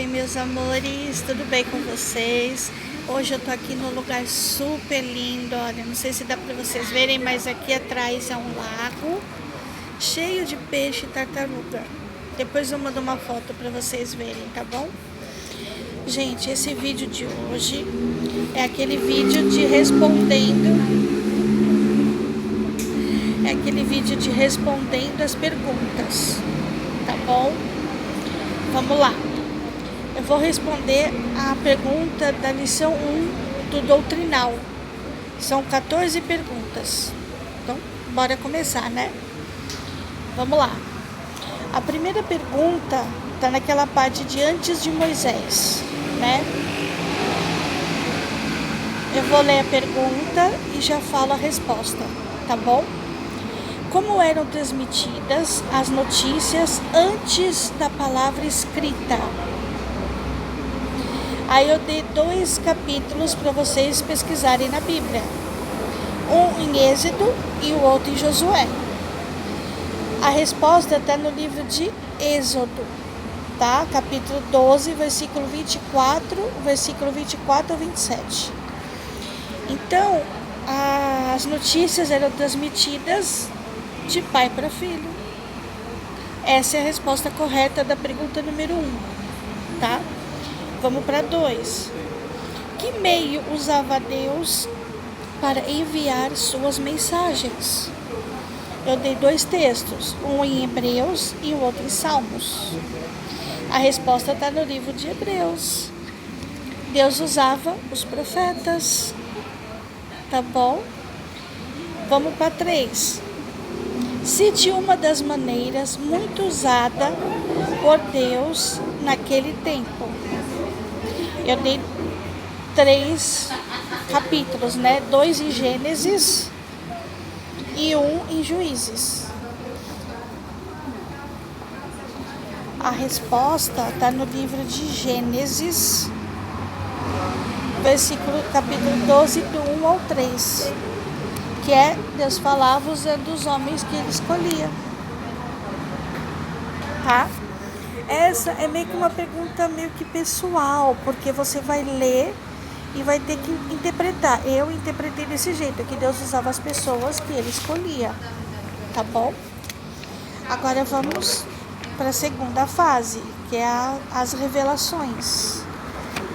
Oi, meus amores, tudo bem com vocês? Hoje eu tô aqui num lugar super lindo, olha, não sei se dá pra vocês verem, mas aqui atrás é um lago cheio de peixe e tartaruga. Depois eu mando uma foto pra vocês verem, tá bom? Gente, esse vídeo de hoje é aquele vídeo de respondendo as perguntas, tá bom? Vamos lá. Eu vou responder a pergunta da lição 1 do Doutrinal. São 14 perguntas. Então, bora começar, né? Vamos lá. A primeira pergunta está naquela parte de antes de Moisés, né? Eu vou ler a pergunta e já falo a resposta, tá bom? Como eram transmitidas as notícias antes da palavra escrita? Aí eu dei 2 capítulos para vocês pesquisarem na Bíblia. Um em Êxodo e o outro em Josué. A resposta está no livro de Êxodo, tá? Capítulo 12, versículo 24 ao 27. Então, as notícias eram transmitidas de pai para filho. Essa é a resposta correta da pergunta número 1, tá? Vamos para 2. Que meio usava Deus para enviar suas mensagens? Eu dei 2 textos, um em Hebreus e o outro em Salmos. A resposta está no livro de Hebreus. Deus usava os profetas, tá bom? Vamos para 3. Cite uma das maneiras muito usada por Deus naquele tempo. Eu dei 3 capítulos, né? 2 em Gênesis e 1 em Juízes. A resposta está no livro de Gênesis, capítulo 12, do 1 ao 3. Que é, Deus falava usando os homens que ele escolhia. Tá? Essa é meio que uma pergunta meio que pessoal, porque você vai ler e vai ter que interpretar. Eu interpretei desse jeito, que Deus usava as pessoas que ele escolhia. Tá bom? Agora vamos para a segunda fase, que é as revelações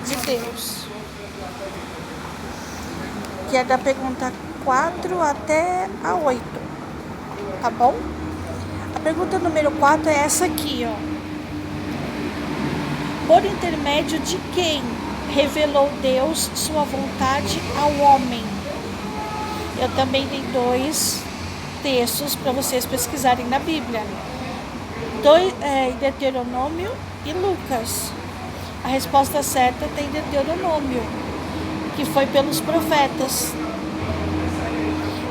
de Deus. Que é da pergunta 4 até a 8, tá bom? A pergunta número 4 é essa aqui, ó. Por intermédio de quem revelou Deus sua vontade ao homem? Eu também dei 2 textos para vocês pesquisarem na Bíblia. Deuteronômio e Lucas. A resposta certa tem Deuteronômio, que foi pelos profetas.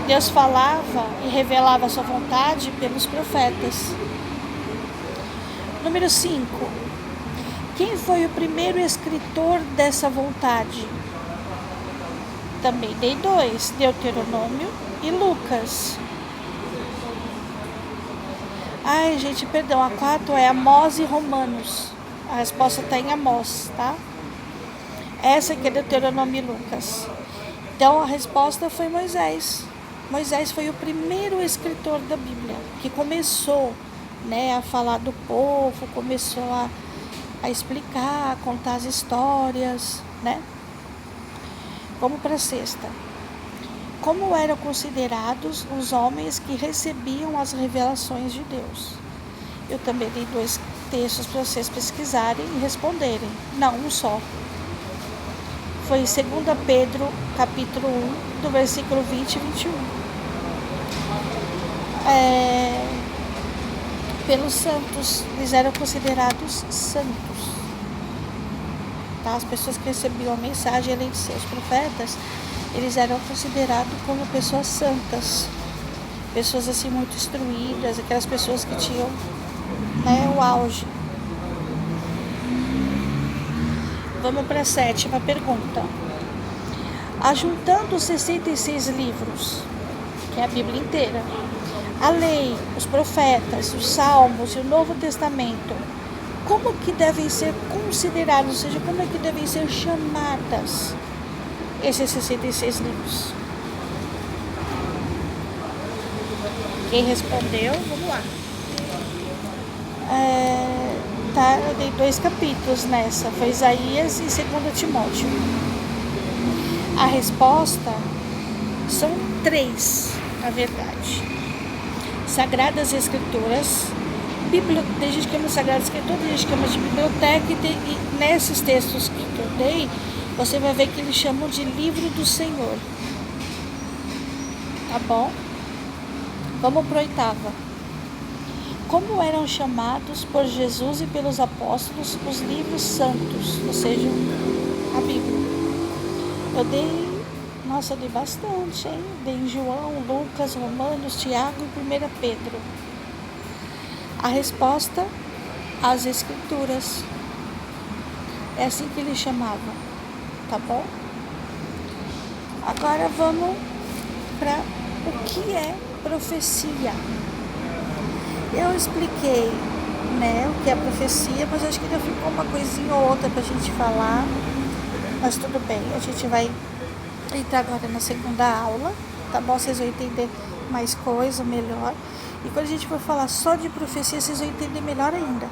Deus falava e revelava a sua vontade pelos profetas. Número 5. Quem foi o primeiro escritor dessa vontade? Também dei 2, Deuteronômio e Lucas. Ai, gente, perdão, a 4 é Amós e Romanos. A resposta está em Amós, tá? Essa aqui é Deuteronômio e Lucas. Então, a resposta foi Moisés. Moisés foi o primeiro escritor da Bíblia, que começou, né, a falar do povo, começou a explicar, a contar as histórias, né? Vamos para a 6ª. Como eram considerados os homens que recebiam as revelações de Deus? Eu também dei 2 textos para vocês pesquisarem e responderem. Não, um só. Foi 2 Pedro, capítulo 1, do versículo 20 e 21. Pelos santos, eles eram considerados santos. Tá? As pessoas que recebiam a mensagem, além de ser os profetas, eles eram considerados como pessoas santas. Pessoas assim muito instruídas, aquelas pessoas que tinham, né, o auge. Vamos para a 7ª pergunta. Ajuntando os 66 livros, que é a Bíblia inteira, a lei, os profetas, os salmos e o Novo Testamento, Como que devem ser considerados, ou seja, como é que devem ser chamadas esses 66 livros? Quem respondeu, vamos lá. Eu dei 2 capítulos nessa, foi Isaías e 2 Timóteo. A resposta são 3, na verdade. Sagradas Escrituras, tem gente que chama de Sagradas Escrituras, tem gente que chama de biblioteca, e nesses textos que eu dei, você vai ver que eles chamam de livro do Senhor. Tá bom? Vamos para a 8ª. Como eram chamados por Jesus e pelos apóstolos os livros santos, ou seja, a Bíblia? Eu dei bastante, hein? Dei em João, Lucas, Romanos, Tiago e 1 Pedro. A resposta, as Escrituras. É assim que ele chamava, tá bom? Agora vamos para o que é profecia. Eu expliquei, o que é profecia, mas acho que ainda ficou uma coisinha ou outra pra gente falar. Mas tudo bem, a gente vai entrar agora na 2ª aula, tá bom? Vocês vão entender mais coisa, melhor. E quando a gente for falar só de profecia, vocês vão entender melhor ainda.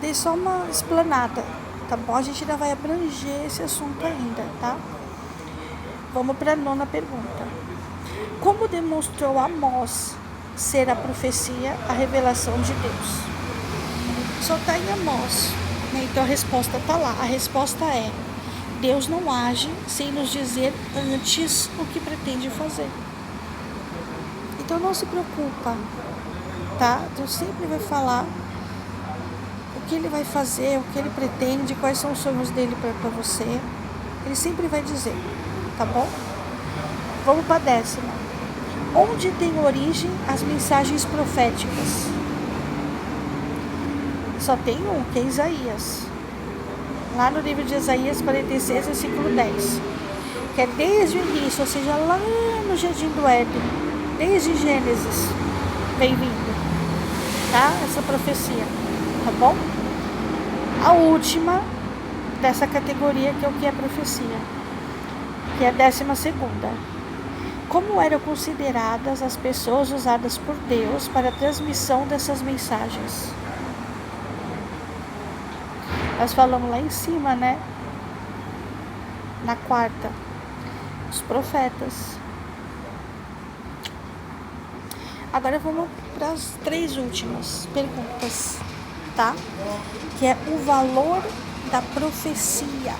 Dei só uma explanada, tá bom? A gente ainda vai abranger esse assunto ainda, tá? Vamos para a 9ª pergunta. Como demonstrou Amós ser a profecia, a revelação de Deus? Só está em Amós, né? Então a resposta está lá. A resposta é: Deus não age sem nos dizer antes o que pretende fazer. Então não se preocupa, tá? Deus sempre vai falar o que ele vai fazer, o que ele pretende, quais são os sonhos dele para você. Ele sempre vai dizer, tá bom? Vamos para a 10ª. Onde tem origem as mensagens proféticas? Só tem um, que é Isaías. Lá no livro de Isaías 46, versículo 10. Que é desde o início, ou seja, lá no Jardim do Éden, desde Gênesis, vem vindo, tá? Essa profecia, tá bom? A última dessa categoria, que é o que é profecia, que é a 12ª. Como eram consideradas as pessoas usadas por Deus para a transmissão dessas mensagens? Nós falamos lá em cima, né? Na 4ª, os profetas. Agora vamos para as 3 últimas perguntas, tá? Que é o valor da profecia.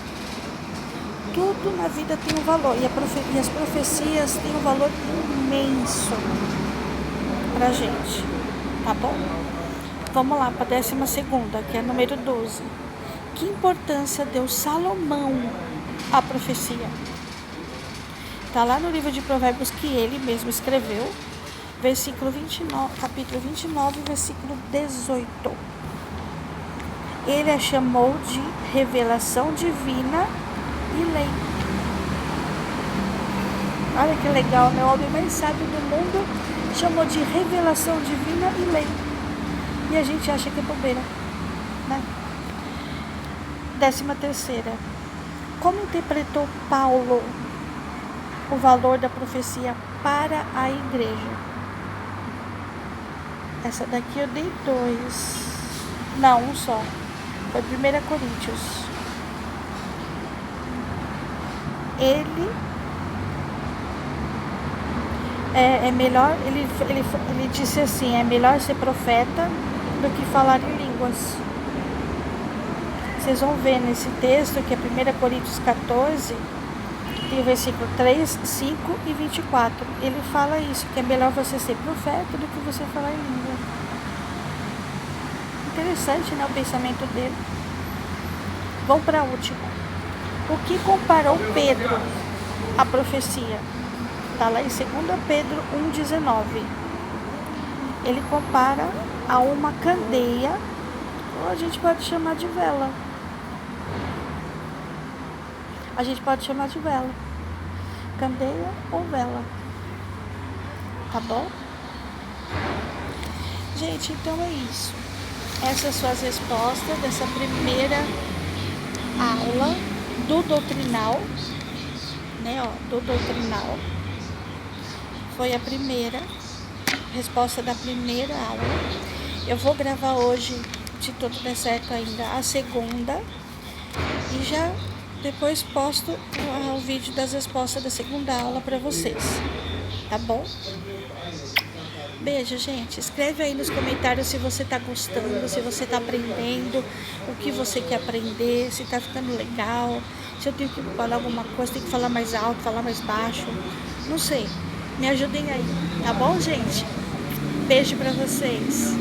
Tudo na vida tem um valor, e as profecias têm um valor imenso pra gente, tá bom? Vamos lá para a 12ª, que é número 12. Que importância deu Salomão à profecia? Está lá no livro de Provérbios, que ele mesmo escreveu, capítulo 29, versículo 18. Ele a chamou de revelação divina e lei. Olha que legal, né? O homem mais sábio do mundo chamou de revelação divina e lei. E a gente acha que é bobeira, né? 13ª. Como interpretou Paulo o valor da profecia para a igreja? Essa daqui eu dei 2. Não, um só. Foi 1 Coríntios. Ele é melhor, ele disse assim, é melhor ser profeta do que falar em línguas. Vocês vão ver nesse texto, que é 1 Coríntios 14, tem o versículo 3, 5 e 24. Ele fala isso, que é melhor você ser profeta do que você falar em língua. Interessante, né, o pensamento dele. Vamos para a última. O que comparou Pedro à profecia? Está lá em 2 Pedro 1,19. Ele compara a uma candeia, ou a gente pode chamar de vela. A gente pode chamar de vela. Candeia ou vela. Tá bom? Gente, então é isso. essas suas respostas dessa primeira aula do doutrinal, né, ó, do doutrinal. Foi a primeira resposta da primeira aula. Eu vou gravar hoje, se tudo der certo ainda, a segunda. E já depois posto o vídeo das respostas da segunda aula para vocês. Tá bom? Beijo, gente. Escreve aí nos comentários se você tá gostando, se você tá aprendendo, o que você quer aprender, se tá ficando legal, se eu tenho que falar alguma coisa, tenho que falar mais alto, falar mais baixo. Não sei. Me ajudem aí, tá bom, gente? Beijo pra vocês.